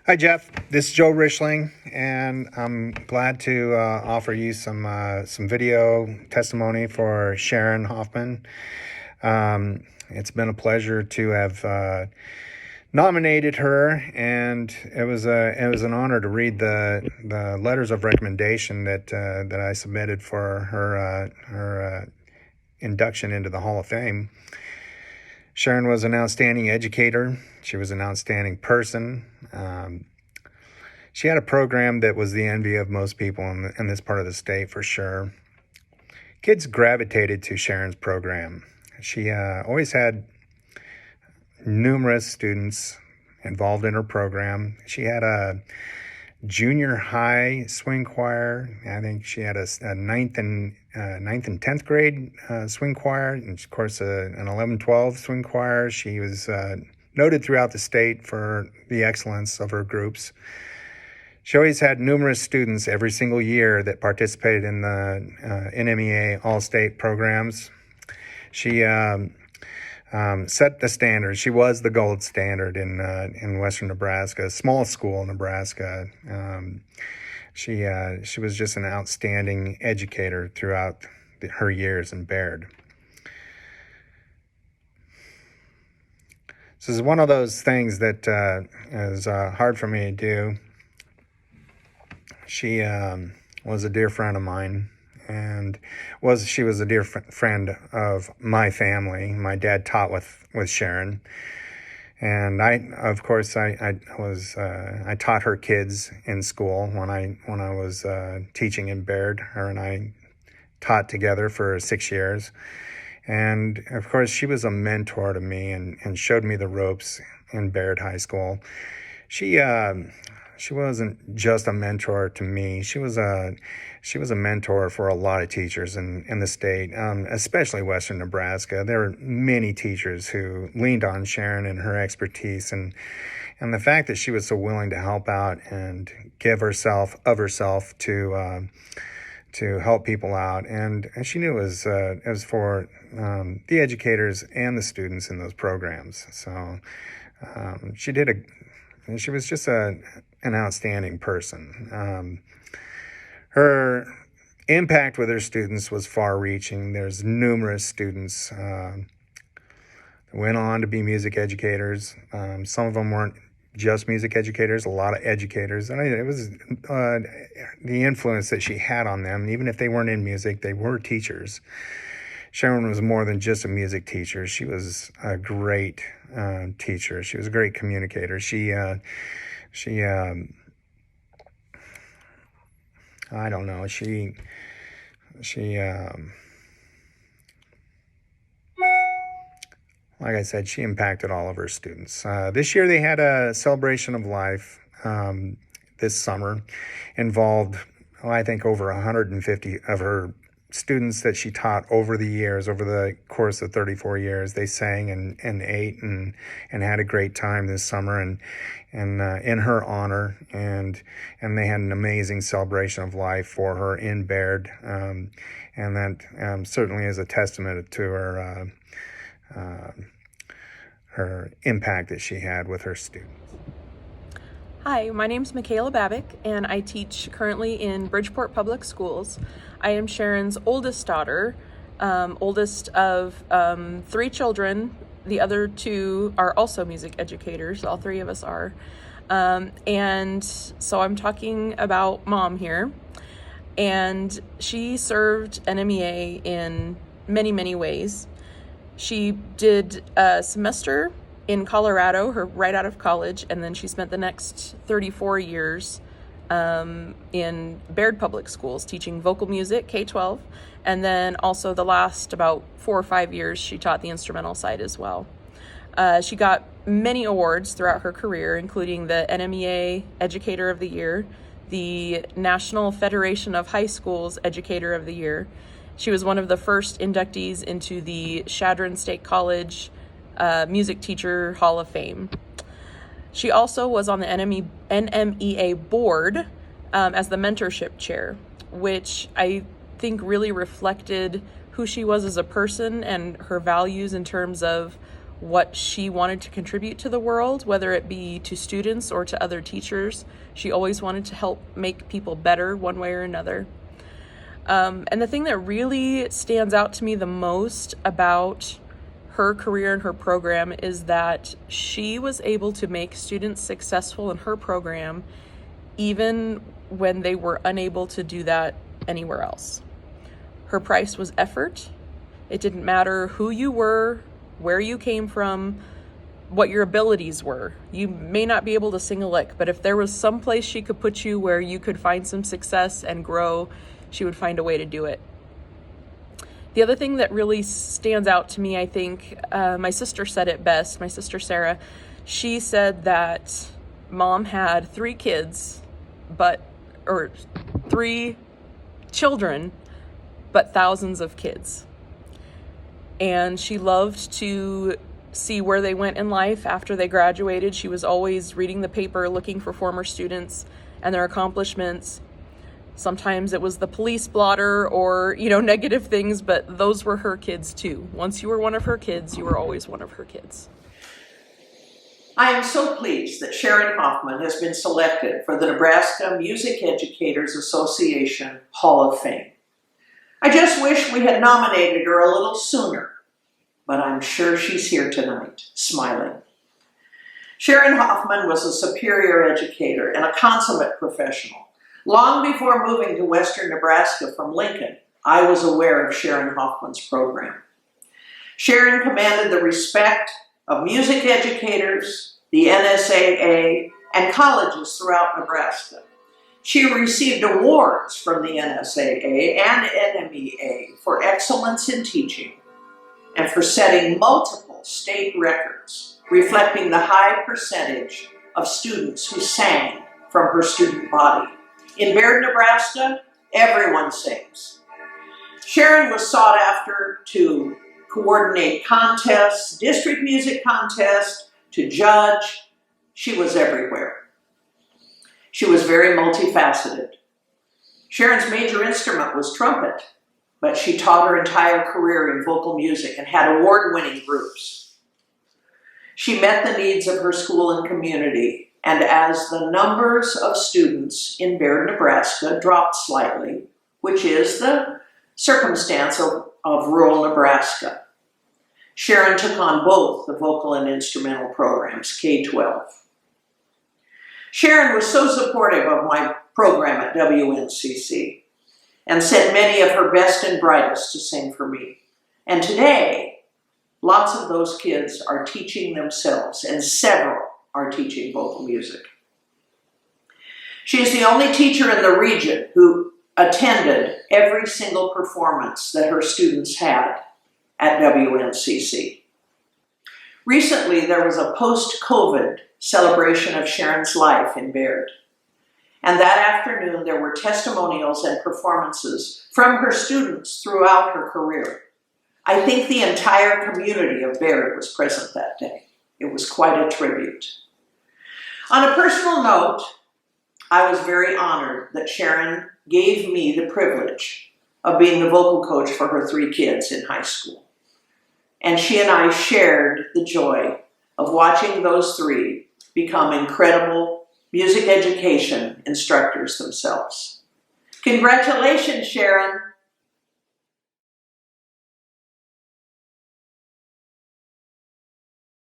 Hi, Jeff. This is Joe Richling, and I'm glad to offer you some video testimony for Sharon Hoffman. It's been a pleasure to have nominated her, and it was an honor to read the letters of recommendation that I submitted for her induction into the Hall of Fame. Sharon was an outstanding educator. She was an outstanding person. She had a program that was the envy of most people in this part of the state, for sure. Kids gravitated to Sharon's program. She always had numerous students involved in her program. She had a junior high swing choir. I think she had a ninth and 10th grade swing choir, and of course an 11-12 swing choir. She was noted throughout the state for the excellence of her groups. She always had numerous students every single year that participated in the NMEA All-State programs. She set the standard. She was the gold standard in Western Nebraska, small school Nebraska. She was just an outstanding educator throughout her years in Baird. This is one of those things that is hard for me to do. She was a dear friend of mine, and she was a dear friend of my family. My dad taught with Sharon, and I taught her kids in school when I was teaching in Baird. Her and I taught together for 6 years. And of course, she was a mentor to me and showed me the ropes in Baird High School. She wasn't just a mentor to me. She was a mentor for a lot of teachers in the state, especially Western Nebraska. There were many teachers who leaned on Sharon and her expertise, and the fact that she was so willing to help out and give herself to help people out, and she knew it was for the educators and the students in those programs. So she was just an outstanding person. Her impact with her students was far-reaching. There's numerous students who went on to be music educators. Some of them weren't just music educators, a lot of educators. And it was the influence that she had on them. Even if they weren't in music, they were teachers. Sharon was more than just a music teacher. She was a great teacher. She was a great communicator. I don't know. Like I said, she impacted all of her students. This year they had a celebration of life this summer. Involved, I think, over 150 of her students that she taught over the course of 34 years. They sang and ate and had a great time this summer and in her honor, and they had an amazing celebration of life for her in Baird, and that certainly is a testament to her impact that she had with her students. Hi, my name's Michaela Hoffman, and I teach currently in Bridgeport Public Schools. I am Sharon's oldest daughter, oldest of 3 children. The other 2 are also music educators. All 3 of us are. And so I'm talking about Mom here. And she served NMEA in many, many ways. She did a semester in Colorado, right out of college, and then she spent the next 34 years in Baird Public Schools teaching vocal music, K-12, and then also the last about 4 or 5 years she taught the instrumental side as well. She got many awards throughout her career, including the NMEA Educator of the Year, the National Federation of High Schools Educator of the Year. She was one of the first inductees into the Sharon State College Music Teacher Hall of Fame. She also was on the NMEA board as the mentorship chair, which I think really reflected who she was as a person and her values in terms of what she wanted to contribute to the world, whether it be to students or to other teachers. She always wanted to help make people better one way or another. And the thing that really stands out to me the most about her career and her program is that she was able to make students successful in her program even when they were unable to do that anywhere else. Her price was effort. It didn't matter who you were, where you came from, what your abilities were. You may not be able to sing a lick, but if there was some place she could put you where you could find some success and grow, she would find a way to do it. The other thing that really stands out to me, I think, my sister said it best, my sister Sarah. She said that mom had 3 kids, or 3 children, but thousands of kids. And she loved to see where they went in life after they graduated. She was always reading the paper, looking for former students and their accomplishments. Sometimes it was the police blotter or, negative things, but those were her kids too. Once you were one of her kids, you were always one of her kids. I am so pleased that Sharon Hoffman has been selected for the Nebraska Music Educators Association Hall of Fame. I just wish we had nominated her a little sooner, but I'm sure she's here tonight, smiling. Sharon Hoffman was a superior educator and a consummate professional. Long before moving to Western Nebraska from Lincoln, I was aware of Sharon Hoffman's program. Sharon commanded the respect of music educators, the NSAA, and colleges throughout Nebraska. She received awards from the NSAA and NMEA for excellence in teaching and for setting multiple state records, reflecting the high percentage of students who sang from her student body. In Baird, Nebraska, everyone sings. Sharon was sought after to coordinate contests, district music contests, to judge. She was everywhere. She was very multifaceted. Sharon's major instrument was trumpet, but she taught her entire career in vocal music and had award-winning groups. She met the needs of her school and community, and as the numbers of students in Baird, Nebraska dropped slightly, which is the circumstance of rural Nebraska, Sharon took on both the vocal and instrumental programs, K-12. Sharon was so supportive of my program at WNCC and sent many of her best and brightest to sing for me. And today, lots of those kids are teaching themselves, and several are teaching vocal music. She is the only teacher in the region who attended every single performance that her students had at WNCC. Recently, there was a post-COVID celebration of Sharon's life in Baird. And that afternoon, there were testimonials and performances from her students throughout her career. I think the entire community of Baird was present that day. It was quite a tribute. On a personal note, I was very honored that Sharon gave me the privilege of being the vocal coach for her 3 kids in high school. And she and I shared the joy of watching those 3 become incredible music education instructors themselves. Congratulations, Sharon.